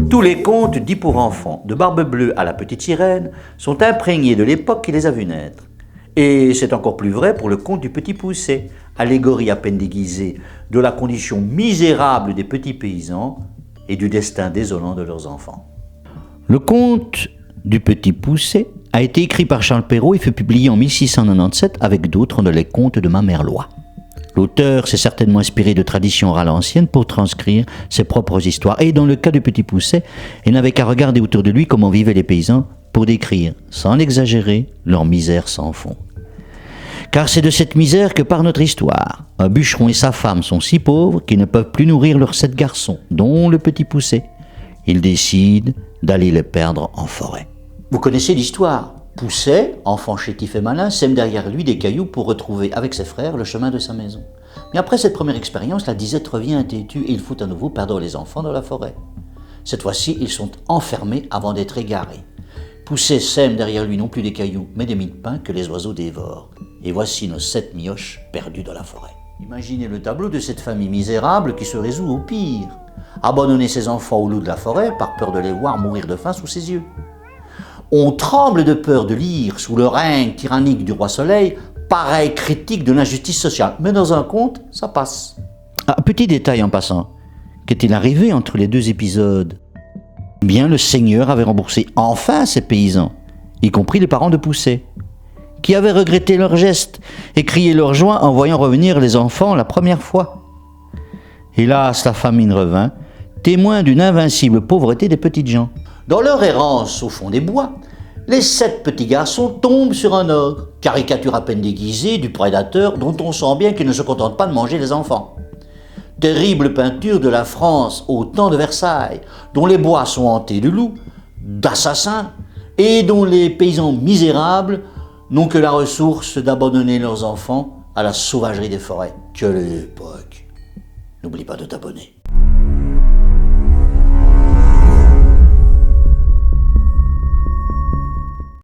Tous les contes dits pour enfants, de Barbe Bleue à la Petite Sirène, sont imprégnés de l'époque qui les a vus naître. Et c'est encore plus vrai pour le conte du Petit Poucet, allégorie à peine déguisée de la condition misérable des petits paysans et du destin désolant de leurs enfants. Le conte du Petit Poucet a été écrit par Charles Perrault et fut publié en 1697 avec d'autres dans les contes de Mamerlois. L'auteur s'est certainement inspiré de traditions orales anciennes pour transcrire ses propres histoires. Et dans le cas du Petit Poucet, il n'avait qu'à regarder autour de lui comment vivaient les paysans pour décrire, sans exagérer, leur misère sans fond. Car c'est de cette misère que part notre histoire. Un bûcheron et sa femme sont si pauvres qu'ils ne peuvent plus nourrir leurs 7 garçons, dont le Petit Poucet. Ils décident d'aller les perdre en forêt. Vous connaissez l'histoire. Poucet, enfant chétif et malin, sème derrière lui des cailloux pour retrouver avec ses frères le chemin de sa maison. Mais après cette première expérience, la disette revient têtue et il faut à nouveau perdre les enfants dans la forêt. Cette fois-ci, ils sont enfermés avant d'être égarés. Poucet sème derrière lui non plus des cailloux, mais des mie de pain que les oiseaux dévorent. Et voici nos 7 mioches perdus dans la forêt. Imaginez le tableau de cette famille misérable qui se résout au pire. Abandonner ses enfants au loup de la forêt par peur de les voir mourir de faim sous ses yeux. On tremble de peur de lire, sous le règne tyrannique du roi Soleil, pareille critique de l'injustice sociale. Mais dans un conte, ça passe. Ah, petit détail en passant. Qu'est-il arrivé entre les 2 épisodes ? Eh bien, le Seigneur avait remboursé enfin ses paysans, y compris les parents de Poucet, qui avaient regretté leur geste et crié leur joie en voyant revenir les enfants la première fois. Hélas, la famine revint, témoin d'une invincible pauvreté des petites gens. Dans leur errance au fond des bois, les 7 petits garçons tombent sur un ogre, caricature à peine déguisée du prédateur dont on sent bien qu'il ne se contente pas de manger les enfants. Terrible peinture de la France au temps de Versailles, dont les bois sont hantés de loups, d'assassins, et dont les paysans misérables n'ont que la ressource d'abandonner leurs enfants à la sauvagerie des forêts. Quelle époque! N'oublie pas de t'abonner.